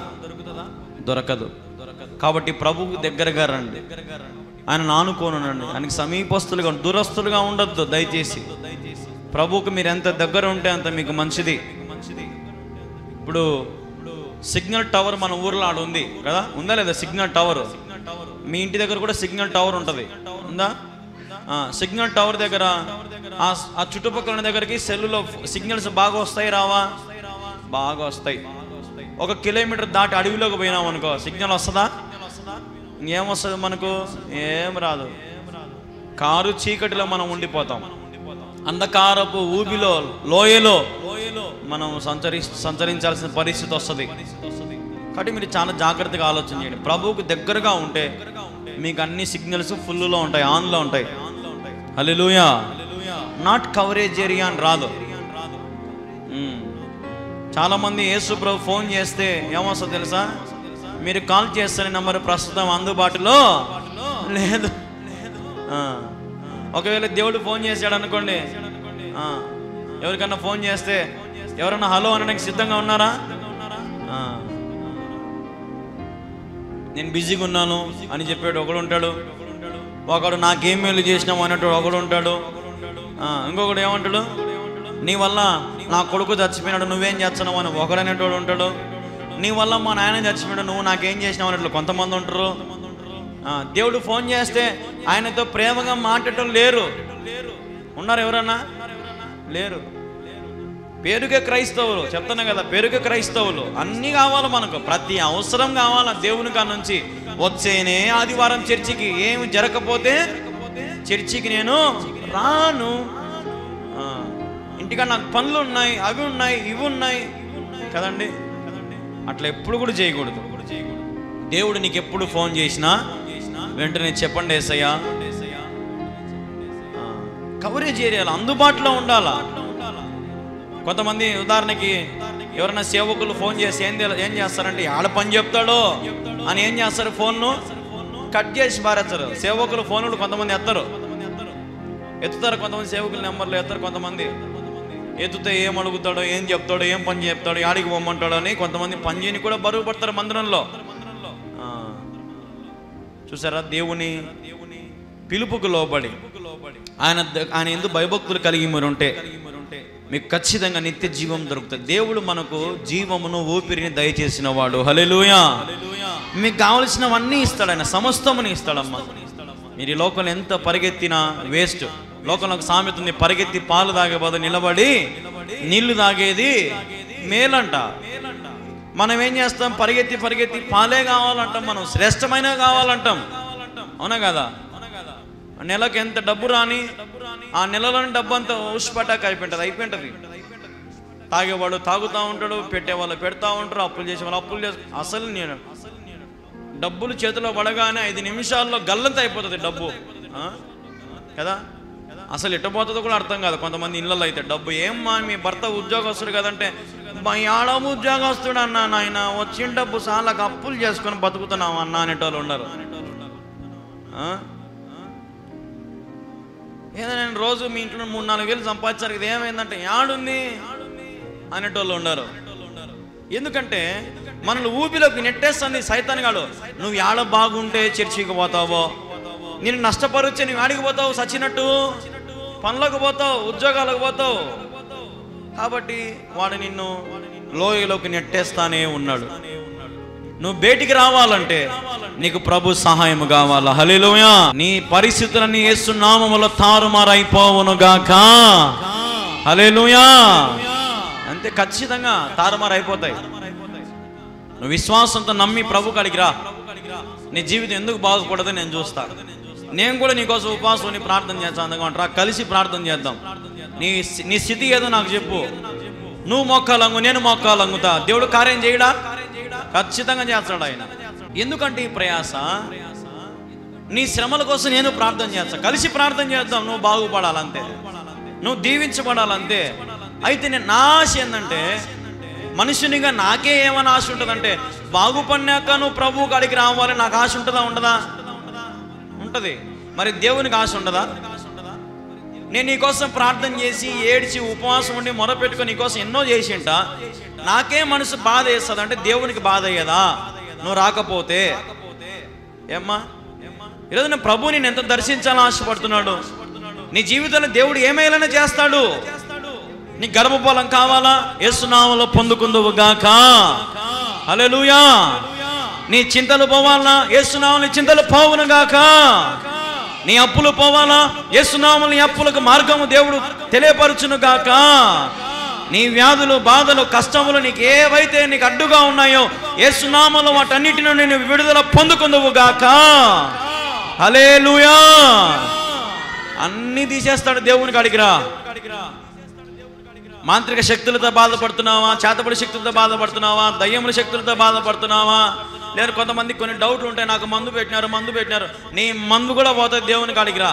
దొరకదు. కాబట్టి ప్రభువు దగ్గరగా రండి, ఆయన ఆనుకోనండి, ఆయనకి సమీపస్తులుగా, దూరస్తులుగా ఉండొద్దు దయచేసి. ప్రభువుకు మీరు ఎంత దగ్గర ఉంటే అంత మీకు మంచిది. ఇప్పుడు సిగ్నల్ టవర్ మన ఊర్లో ఆడ ఉంది కదా, ఉందా లేదా? సిగ్నల్ టవర్ మీ ఇంటి దగ్గర కూడా సిగ్నల్ టవర్ ఉంటుంది, ఉందా? సిగ్నల్ టవర్ దగ్గర ఆ చుట్టుపక్కల దగ్గరికి సెల్లులో సిగ్నల్స్ బాగా వస్తాయి రావా? బాగా వస్తాయి. 1 కిలోమీటర్ దాటి అడవిలోకి పోయినాం అనుకో, సిగ్నల్ వస్తుందా? ఏమొస్తుంది మనకు? ఏం రాదు. కారు చీకటిలో మనం ఉండిపోతాం, అంధకారపు ఊబిలో, లోయలో మనం సంచరించాల్సిన పరిస్థితి వస్తుంది. కాబట్టి మీరు చాలా జాగ్రత్తగా ఆలోచన చేయండి. ప్రభువుకు దగ్గరగా ఉంటే మీకు అన్ని సిగ్నల్స్ ఫుల్లో ఉంటాయి, ఆన్లో ఉంటాయి. హల్లెలూయా. నాట్ కవరేజ్ ఏరియా అని రాదు. చాలామంది యేసు ప్రభు ఫోన్ చేస్తే ఏమొస్తుందో తెలుసా? మీరు కాల్ చేస్తున్న నెంబర్ ప్రస్తుతం అందుబాటులో లేదు. ఒకవేళ దేవుడు ఫోన్ చేశాడు అనుకోండి, ఎవరికన్నా ఫోన్ చేస్తే ఎవరన్నా హలో అనడానికి సిద్ధంగా ఉన్నారా? నేను బిజీగా ఉన్నాను అని చెప్పాడు ఒకడు ఉంటాడు, ఒకడు నాకేం మేలు చేసినావు అనేటోడు ఒకడు ఉంటాడు, ఇంకొకడు ఏమంటాడు, నీ వల్ల నా కొడుకు చచ్చిపోయినాడు నువ్వేం చేస్తున్నావు అని ఒకడు అనేటోడు ఉంటాడు, నీ వల్ల మా నాయన చచ్చిపోయాడు నువ్వు నాకేం చేసినావు అనేట్లు కొంతమంది ఉంటారు. దేవుడు ఫోన్ చేస్తే ఆయనతో ప్రేమగా మాట్లాడటం లేరు. ఉన్నారు ఎవరన్నా? లేరు. పేరుకే క్రైస్తవులు, చెప్తున్నా కదా, పేరుకే క్రైస్తవులు. అన్నీ కావాలి మనకు, ప్రతి అవసరం కావాలా దేవుని కాడ నుంచి. వచ్చేనే ఆదివారం చర్చికి, ఏమి జరగకపోతే చర్చికి నేను రాను, ఇంటికాడ నాకు పనులు ఉన్నాయి, అవి ఉన్నాయి, ఇవి ఉన్నాయి కదండి. అట్లా ఎప్పుడు కూడా చేయకూడదు. దేవుడు నీకు ఎప్పుడు ఫోన్ చేసినా వెంటనే చెప్పండి యేసయ్యా. కవరేజ్ ఏరియాలో అందుబాటులో ఉండాలా. కొంతమంది ఉదాహరణకి ఎవరైనా సేవకులు ఫోన్ చేసి ఏం చేస్తారంటే ఆడ పని చెప్తాడో అని ఏం చేస్తారు, ఫోన్ను కట్ చేసి పారేస్తారు. సేవకులు ఫోన్లు కొంతమంది ఎత్తుతారు, కొంతమంది సేవకుల నెంబర్లు ఎత్తారు, కొంతమంది ఎత్తుతే ఏం అడుగుతాడో, ఏం చెప్తాడో, ఏం పని చెప్తాడో, ఆడికి పొమ్మంటాడో అని కొంతమంది పని చేయని కూడా బరువు పడతారు మందిరంలో. చూసారా? దేవుని పిలుపుకు లోబడి ఆయన ఎందుకు భయభక్తులు కలిగి మీరు ఉంటే మీకు ఖచ్చితంగా నిత్య జీవం దొరుకుతుంది. దేవుడు మనకు జీవమును, ఊపిరిని దయచేసిన వాడు. హల్లెలూయా. మీకు కావలసినవన్నీ ఇస్తాడు ఆయన, సమస్తముని ఇస్తాడమ్మా. మీరు ఈ లోకంలో ఎంత పరిగెత్తినా వేస్ట్. లోకంలో ఒక సామెత ఉంది, పరిగెత్తి పాలు తాగే బదులు నిలబడి నీళ్లు తాగేది మేలంట. మనం ఏం చేస్తాం? పరిగెత్తి పాలే కావాలంటాం, మనం శ్రేష్టమైనవి కావాలంటాం, అవునా కదా? నెలకు ఎంత డబ్బు రాని ఆ నెలలోని డబ్బు అంతా ఉష్పటాక అయిపోయింటది. తాగేవాడు తాగుతూ ఉంటాడు, పెట్టేవాళ్ళు పెడతా ఉంటారు, అప్పులు చేసేవాళ్ళు అప్పులు అసలు నేను డబ్బులు చేతిలో పడగానే 5 నిమిషాల్లో గల్లంత అయిపోతుంది డబ్బు కదా. అసలు ఎట్టబోతుందో కూడా అర్థం కాదు. కొంతమంది ఇళ్ళల్లో అయితే డబ్బు ఏమ్మా మీ భర్త ఉద్యోగస్తుడు కదంటే, ఆడ ఉద్యోగస్తుడు అన్నా నాయన వచ్చిన డబ్బు చాలా అప్పులు చేసుకొని బతుకుతున్నావు అన్నా అనేటోళ్ళు ఉన్నారు. ఏదో నేను రోజు మీ ఇంట్లో 3-4 వేలు సంపాదించారు, ఇది ఏమైందంటే యాడుంది అనేటోళ్ళు ఉన్నారు. ఎందుకంటే మనల్ని ఊపిలోకి నెట్టేస్తుంది సైతాన్గాడు. నువ్వు యాడ బాగుంటే చర్చికి పోతావో, నేను నష్టపరిచే నువ్వు ఆడికి పోతావు, సచ్చినట్టు పనులకు పోతావు, ఉద్యోగాలకు పోతావు. కాబట్టి వాడు నిన్ను లోయలోకి నెట్టేస్తానే ఉన్నాడు. నువ్వు బయటికి రావాలంటే నీకు ప్రభు సహాయం కావాలా. హల్లెలూయా. నీ పరిస్థితులన్నీ యేసు నామములో తారుమారైపోవును గాక. హల్లెలూయా. అంతే, ఖచ్చితంగా తారుమారైపోతాయి. నువ్వు విశ్వాసంతో నమ్మి ప్రభు కాడికి రా. నీ జీవితం ఎందుకు బాగుపడదో నేను చూస్తా. నేను కూడా నీకోసం ఉపవాసం ప్రార్థన చేస్తాను, అందుకంటారా కలిసి ప్రార్థన చేద్దాం. నీ స్థితి ఏదో నాకు చెప్పు, నువ్వు మొక్కాలంగు నేను మొక్కాలంగుతా, దేవుడు కార్యం చేయడా? ఖచ్చితంగా చేస్తాడు ఆయన. ఎందుకంటే ఈ ప్రయాస, నీ శ్రమల కోసం నేను ప్రార్థన చేస్తా, కలిసి ప్రార్థన చేద్దాం. నువ్వు బాగుపడాలంతే, నువ్వు దీవించబడాలంతే. అయితే నా ఆశ ఏంటంటే, మనుషునిగా నాకే ఏమైనా ఆశ ఉంటుందంటే, బాగుపడినాక నువ్వు ప్రభు కాడికి రావాలి నాకు ఆశ ఉంటుందా? ఉండదా? ఉంటది. మరి దేవునికి ఆశ ఉండదా? నేను నీకోసం ప్రార్థన చేసి ఏడ్చి ఉపవాసం ఉండి మొరపెట్టుకొని నీకోసం ఎన్నో చేసింట, నాకే మనసు బాధ వేస్తుంది అంటే దేవునికి బాధ అయ్యేదా నువ్వు రాకపోతే? ఏమ్మా, ఈరోజు నేను ప్రభువు నేను ఎంత దర్శించాలని ఆశపడుతున్నాడు. నీ జీవితంలో దేవుడు ఏమైనా చేస్తాడు. నీ గర్భఫలం కావాలా? యేసు నామములో పొందుకుందువు గాక. హల్లెలూయా. నీ చింతలు పోవాలా? యేసు నామములో చింతలు పోవును గాక. నీ అప్పులు పోవాలా? యేసు నామములో నీ అప్పులకు మార్గము దేవుడు తెలియపరచును గాక. నీ వ్యాధులు, బాధలు, కష్టములు నీకు ఏవైతే నీకు అడ్డుగా ఉన్నాయో యేసు నామములో వాటన్నిటి నుండి నేను విడుదల పొందుకుందువు గాక. హల్లెలూయా. అన్నీ తీసేస్తాడు దేవుని కాడికి రా. మాంత్రిక శక్తులతో బాధపడుతున్నావా? చేతబడి శక్తులతో బాధపడుతున్నావా? దయ్యముల శక్తులతో బాధపడుతున్నావా? లేదు కొంతమంది కొన్ని డౌట్లు ఉంటాయి, నాకు మందు పెట్టినారు. నీ మందు కూడా పోతుంది దేవుని కాడికి రా.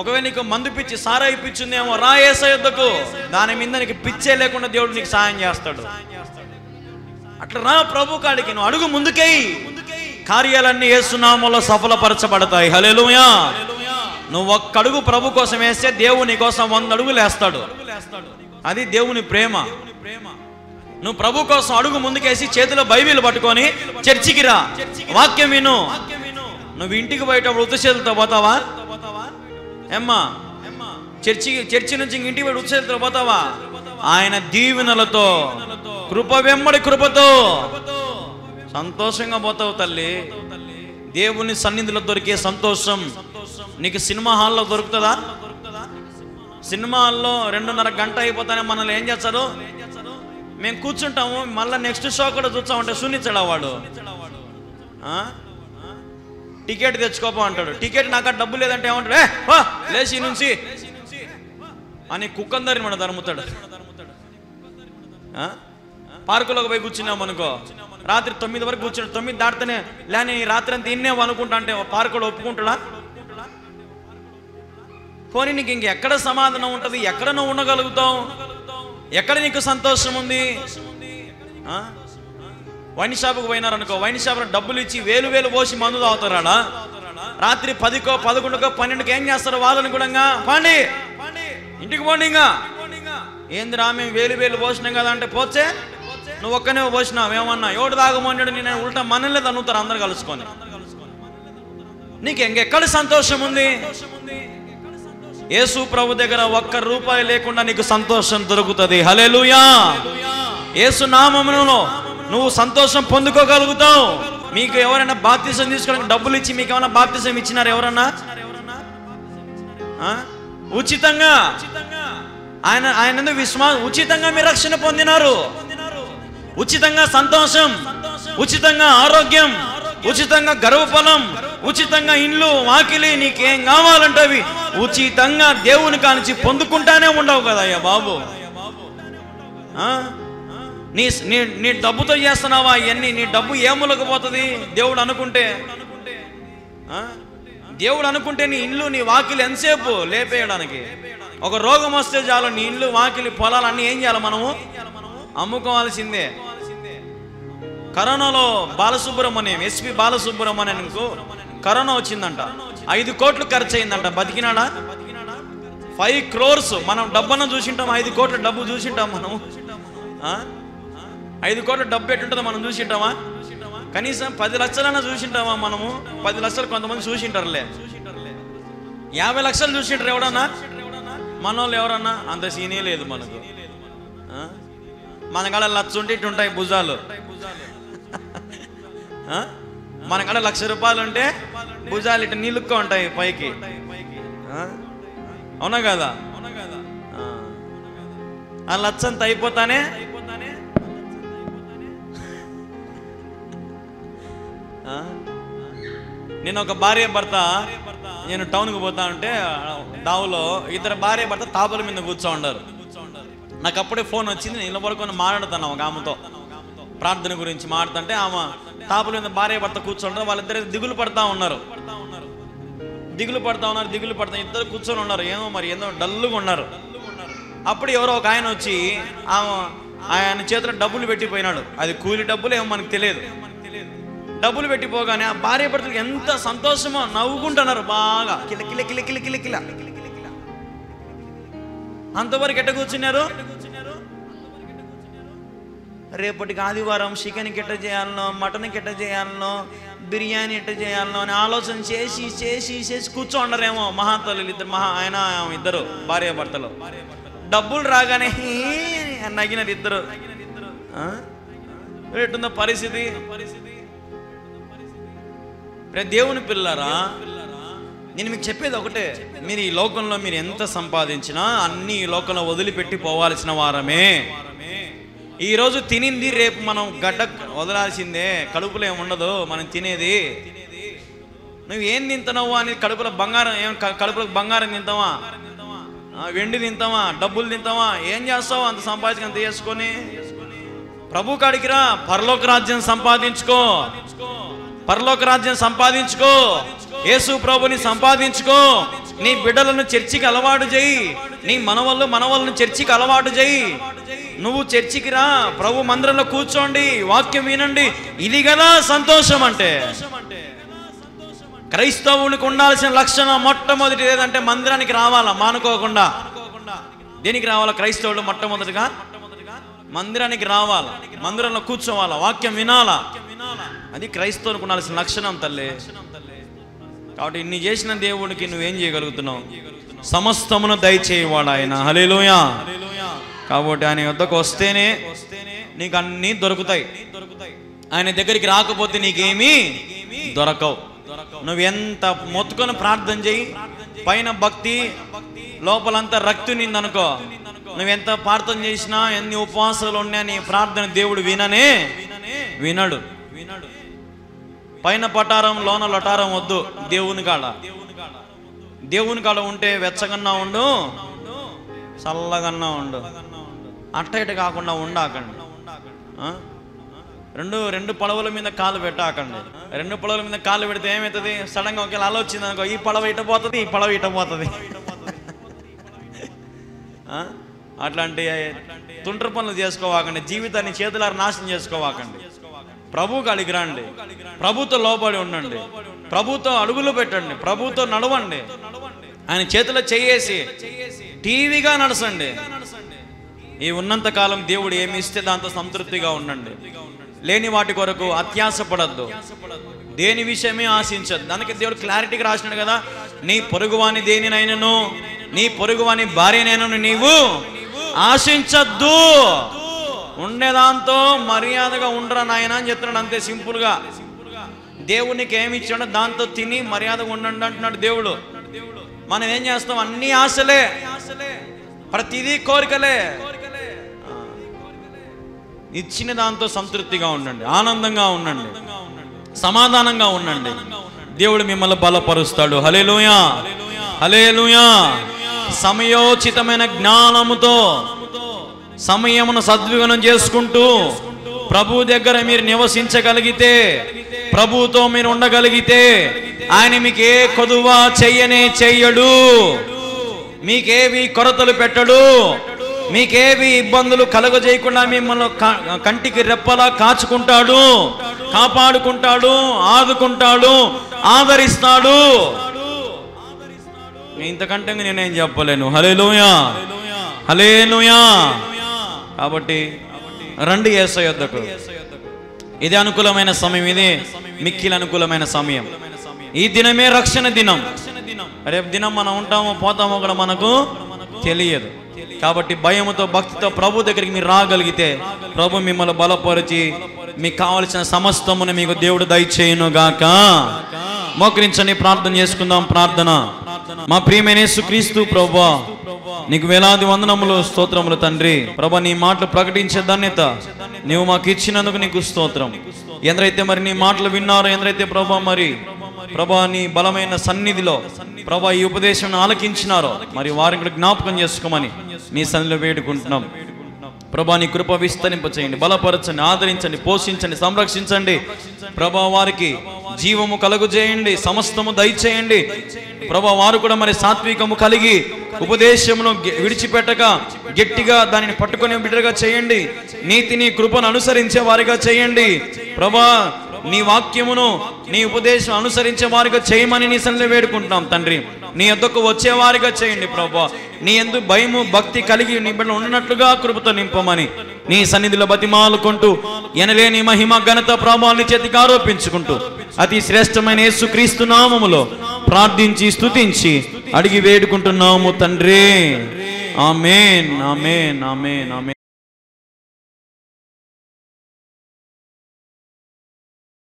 ఒకవేళ నీకు మందు పిచ్చి, సారాయి పిచ్చి ఉందేమో, రా యేసయ్య యొద్దకు. దాని మీద నీకు పిచ్చే లేకుండా దేవుడు నీకు సాయం చేస్తాడు. అట్లా రా ప్రభు కాడికి, నువ్వు అడుగు ముందుకేయి, కార్యాలన్నీ యేసు నామములో సఫలపరచబడతాయి. హల్లెలూయా. నువ్వు ఒక్క అడుగు ప్రభు కోసం వేస్తే దేవుని కోసం 100 అడుగులు వేస్తాడు. అది దేవుని ప్రేమ. నువ్వు ప్రభు కోసం అడుగు ముందుకేసి చేతిలో బైబిల్ పట్టుకొని చర్చికి రా, వాక్యం విను. నువ్వు ఇంటికి పోయేటప్పుడు ఉత్త చేతులతో పోతావా? ఏమ్మా, చర్చి నుంచి ఇంటికి పోయి ఉత్త చేతులతో పోతావా? ఆయన దీవెనలతో, కృప వెంబడి కృపతో సంతోషంగా పోతావు తల్లి. దేవుని సన్నిధిలో దొరికే సంతోషం నీకు సినిమా హాల్లో దొరుకుతుందా? సినిమా హాల్లో 2:30 గంట అయిపోతానే మనల్ని ఏం చేస్తారు? మేము కూర్చుంటాము, మళ్ళీ నెక్స్ట్ షో కూడా చూస్తామంటే సున్నిచ్చడా వాడు. టికెట్ తెచ్చుకోపో అంటాడు. టికెట్ నాకు డబ్బు లేదంటే ఏమంటాడు? లేచి నుంచి అని కుక్కందరిని మన ధర్ముతాడు. పార్కులోకి పోయి కూర్చున్నాం అనుకో, రాత్రి 9 వరకు కూర్చున్నాడు, 9 దాటితేనే లేని రాత్రి అంతా ఇన్నేవు అనుకుంటా అంటే పార్కులో ఒప్పుకుంటాడా? పోనీ నీకు ఇంకెక్కడ సమాధానం ఉంటుంది? ఎక్కడ నువ్వు ఉండగలుగుతావు? ఎక్కడ నీకు సంతోషం ఉంది? వైన్ షాపుకు పోయినారనుకో, వైన్ షాపులో డబ్బులు ఇచ్చి వేలు పోసి మందు తాగుతారా? రాత్రి 10కో 11కో 12కో ఏం చేస్తారు? వాళ్ళని కూడా పండి ఇంటికి పోండి. ఇంకా ఏందిరా మేము వేలు పోసినాం కదా అంటే, పోతే నువ్వు ఒక్కనే పోసినావు, ఏమన్నా ఎవడు తాగమన్నాడు నేను ఉల్టా మనల్ని తన్నుతారు అందరు కలుసుకొని. నీకు ఇంకెక్కడ సంతోషం ఉంది? యేసు ప్రభు దగ్గర ₹1 లేకుండా నీకు సంతోషం దొరుకుతుంది. హల్లెలూయా. యేసు నామములో నువ్వు సంతోషం పొందుకోగలుగుతావు. మీకు ఎవరైనా బాప్తిసం తీసుకోవడానికి డబ్బులు ఇచ్చి మీకు ఏమైనా బాప్తిసం ఇచ్చినారు ఎవరన్నా? ఉచితంగా ఆయన ఉచితంగా మీరు రక్షణ పొందినారు. ఉచితంగా సంతోషం, ఉచితంగా ఆరోగ్యం, ఉచితంగా గర్భఫలం, ఉచితంగా ఇండ్లు వాకిలి, నీకేం కావాలంటే అవి ఉచితంగా దేవుని కానించి పొందుకుంటానే ఉండవు కదా అయ్యా బాబు. నీ డబ్బుతో చేస్తున్నావా ఇవన్నీ? నీ డబ్బు ఏములకు పోతుంది? దేవుడు అనుకుంటే నీ ఇల్లు నీ వాకిలి ఎంతసేపు లేపేయడానికి? ఒక రోగం వస్తే చాలు నీ ఇల్లు వాకిలి పొలాలన్నీ ఏం చేయాలి? మనము అమ్ముకోవాల్సిందే. కరోనాలో ఎస్పీ బాలసుబ్రహ్మణ్యంకు కరోనా వచ్చిందంట, 5 కోట్లు ఖర్చు అయిందంట. బతికినాడా? 5 crores. మనం డబ్బును చూసింటాం, 5 కోట్ల డబ్బు చూసింటాం మనము. 5 కోట్ల డబ్బు ఎట్టుంటుందో మనం చూసింటామా? కనీసం 10 లక్షలన్నా చూసింటామా మనము? 10 లక్షలు కొంతమంది చూసింటారులే, 50 లక్షలు చూసింటారు ఎవడన్నా? మనోళ్ళు ఎవరన్నా? అంత సీనే లేదు మనకు. మన కాడ 1,00,000 ఉంటే ఇట్టుంటాయి భుజాలు. మన కాడ ₹1,00,000 ఉంటే భుజాలు ఇటు నీళ్ళుక్క ఉంటాయి పైకి. అవునా కదా? ఆ 1,00,000 అంత అయిపోతానే నేను ఒక భార్య భర్త, నేను టౌన్కి పోతా ఉంటే దావులో 2 భార్య భర్త తాపల మీద కూర్చో ఉండారు. నాకు అప్పుడే ఫోన్ వచ్చింది, నేను పడుకొని మాట్లాడుతాను ఒక ఆమెతో, ప్రార్థన గురించి మాట్లాడుతుంటే ఆమె తాపల మీద భార్య భర్త కూర్చోంటారు. వాళ్ళిద్దరు దిగులు పడతా ఉన్నారు. ఇద్దరు కూర్చొని ఉన్నారు. ఏదో డల్లుగా ఉన్నారు. అప్పుడు ఎవరో ఒక ఆయన వచ్చి ఆయన చేతిలో డబ్బులు పెట్టిపోయినాడు. అది కూలి డబ్బులు ఏమో మనకు తెలియదు. డబ్బులు పెట్టిపోగానే ఆ భార్య భర్తలకు ఎంత సంతోషమో, నవ్వుకుంటున్నారు బాగా. కిల కిల కిల కిల కిల కిల అంతవరకు ఎట్ట కూర్చున్నారు? రేపటికి ఆదివారం చికెన్కి ఎట్ట చేయాలనో, మటన్కి ఎట్ట చేయాలనో, బిర్యానీ ఎట్ట చేయాలనో అని ఆలోచన చేసి చేసి చేసి కూర్చోండరేమో మహాతల్లులు ఇద్దరు, ఆయన ఇద్దరు భార్యాభర్తలు. డబ్బులు రాగానే నగినారు ఇద్దరు. ఎట్టుందో పరిస్థితి. దేవుని పిల్లరా, నేను మీకు చెప్పేది ఒకటే, మీరు ఈ లోకంలో మీరు ఎంత సంపాదించినా అన్ని ఈ లోకంలో వదిలిపెట్టి పోవాల్సిన వారమే. ఈరోజు తినింది రేపు మనం గడ్డ వదలాల్సిందే. కడుపులో ఏముండదు మనం తినేది. నువ్వు ఏం తింటున్నావు అని కడుపులో బంగారం, కడుపులో బంగారం తింటావా, వెండి తింటావా, డబ్బులు తింటావా, ఏం చేస్తావు అంత సంపాదించుకొని అంత చేసుకొని? ప్రభు కాడికి రా, పరలోక రాజ్యం సంపాదించుకో, పరలోక రాజ్యం సంపాదించుకో, యేసు ప్రభుని సంపాదించుకో. నీ బిడ్డలను చర్చికి అలవాటు చేయి, నీ మనవలను చర్చికి అలవాటు చేయి. నువ్వు చర్చికి రా, ప్రభు మందిరంలో కూర్చోండి, వాక్యం వినండి. ఇది కదా సంతోషం అంటే. క్రైస్తవునికి ఉండాల్సిన లక్షణం మొట్టమొదటి ఏదంటే మందిరానికి రావాలా మానుకోకుండా. దేనికి రావాలా? క్రైస్తవులు మొట్టమొదటిగా మందిరానికి రావాలా, మందిరంలో కూర్చోవాలా, వాక్యం వినాలా. అది క్రైస్తవునికి ఉండాల్సిన లక్షణం తల్లి. కాబట్టి ఇన్ని చేసిన దేవుడికి నువ్వేం చేయగలుగుతున్నావు? సమస్తమును దయచేయవాడు ఆయన. హల్లెలూయా. కాబట్టి ఆయన వద్దకు వస్తేనే నీకు అన్నీ దొరుకుతాయి. ఆయన దగ్గరికి రాకపోతే నీకేమీ దొరకవు. నువ్వు ఎంత మొత్తుకొని ప్రార్థన చేయి, పైన భక్తి లోపలంతా రక్తి నిందనుకో, నువ్వెంత ప్రార్థన చేసినా, ఎన్ని ఉపవాసాలు ఉన్నా నీ ప్రార్థన దేవుడు వినడు. పైన పటారం లోన లొటారం వద్దు. దేవుని కాడ ఉంటే వెచ్చగన్నా ఉండు, చల్లగన్నా ఉండు. అట్ట ఇట కాకుండా ఉండాకండి. రెండు పడవల మీద కాలు పెట్టాకండి. రెండు పడవల మీద కాలు పెడితే ఏమవుతుంది? సడన్గా ఒకేలా ఆలోచింది అనుకో, ఈ పడవ ఇట పోతుంది, ఈ పడవ ఇట పోతుంది. అట్లాంటి తుంట్ర పనులు చేసుకోవాకండి. జీవితాన్ని చేతులారా నాశనం చేసుకోవాకండి. ప్రభు కాడికి రండి, ప్రభుతో లోబడి ఉండండి, ప్రభుతో అడుగులు పెట్టండి, ప్రభుతో నడవండి. ఆయన చేతిలో చేయేసి టీవీగా నడచండి. ఈ ఉన్నంత కాలం దేవుడు ఏమి ఇస్తే దాంతో సంతృప్తిగా ఉండండి. లేని వాటి కొరకు అత్యాశ పడద్దు, దేని విషయమే ఆశించద్దు. దానికి దేవుడు క్లారిటీగా రాసినాడు కదా, నీ పొరుగువాని దేనినైనను, నీ పొరుగువాని భార్యనైనను నీవు ఆశించద్దు. ఉండేదాంతో మర్యాదగా ఉండరా నాయన అని చెప్తున్నాడు. అంతే సింపుల్గా. దేవునికి ఏమి ఇచ్చాడో దాంతో తిని మర్యాదగా ఉండండి అంటున్నాడు దేవుడు. మనం ఏం చేస్తాం? అన్ని ఆశలే, ప్రతిదీ కోరికలే. ఇచ్చిన దాంతో సంతృప్తిగా ఉండండి, ఆనందంగా ఉండండి, సమాధానంగా ఉండండి. దేవుడు మిమ్మల్ని బలపరుస్తాడు. హల్లెలూయా, హల్లెలూయా. సమయోచితమైన జ్ఞానముతో సమయమును సద్వినియోగం చేసుకుంటూ ప్రభు దగ్గర మీరు నివసించగలిగితే, ప్రభుతో మీరు ఉండగలిగితే, ఆయన మీకు ఏ కొదువ చెయ్యడు, మీకేవి కొరతలు పెట్టడు, మీకేవి ఇబ్బందులు కలుగజేయకుండా మిమ్మల్ని కంటికి రెప్పలా కాచుకుంటాడు, కాపాడుకుంటాడు, ఆదుకుంటాడు, ఆదరిస్తాడు. ఇంతకంటే నేనేం చెప్పలేను. హల్లెలూయా, హల్లెలూయా. కాబట్టి రండి యేసయ్య యొద్దకు. ఇది అనుకూలమైన సమయం, ఇది మిక్కిలి అనుకూలమైన సమయం. ఈ దినమే రక్షణ దినం. రేపు దినం మనం ఉంటామో పోతామో కూడా మనకు తెలియదు. కాబట్టి భయముతో భక్తితో ప్రభు దగ్గరికి మీరు రాగలిగితే ప్రభు మిమ్మల్ని బలపరిచి మీకు కావలసిన సమస్తమును మీకు దేవుడు దయచేయును గాక. మోకరించండి, ప్రార్థన చేసుకుందాం. ప్రార్థన. మా ప్రియమైన యేసుక్రీస్తు ప్రభువా, నీకు వేలాది వందనములు, స్తోత్రములు తండ్రి. ప్రభా, నీ మాటలు ప్రకటించే ధన్యత నీవు మాకు ఇచ్చినందుకు నీకు స్తోత్రం. ఎందరైతే మరి నీ మాటలు విన్నారో, ఎందరైతే ప్రభా నీ బలమైన సన్నిధిలో ప్రభా ఈ ఉపదేశం ఆలకించినారో మరి వారిని కూడా జ్ఞాపకం చేసుకోమని నీ సన్నిధిలో వేడుకుంటున్నాం. ప్రభా, నీ కృప విస్తరింపచేయండి, బలపరచండి, ఆదరించండి, పోషించండి, సంరక్షించండి. ప్రభా, వారికి జీవము కలుగు చేయండి, సమస్తము దయచేయండి. ప్రభా, వారు కూడా మరి సాత్వికము కలిగి ఉపదేశమును విడిచిపెట్టక గట్టిగా దానిని పట్టుకునే బిడ్డగా చేయండి. నీతిని కృపను అనుసరించే వారిగా చేయండి. ప్రభా, నీ వాక్యమును నీ ఉపదేశం అనుసరించే వారిగా చేయమని నీ సన్నిధిలో వేడుకుంటాం తండ్రి. నీ యొద్దకు వచ్చేవారిగా చేయండి ప్రభువా. నీ యందు భయము భక్తి కలిగి నీ బిడ్డలు ఉన్నట్లుగా కృపతో నింపమని నీ సన్నిధిలో బతిమాలుకుంటూ ఎనలేని మహిమ ఘనత ప్రభావాన్ని చేతికి ఆరోపించుకుంటూ అతి శ్రేష్టమైన యేసుక్రీస్తు నామములో ప్రార్థించి స్తుతించి అడిగి వేడుకుంటున్నాము తండ్రి. ఆమేన్, ఆమేన్, ఆమేన్, ఆమేన్.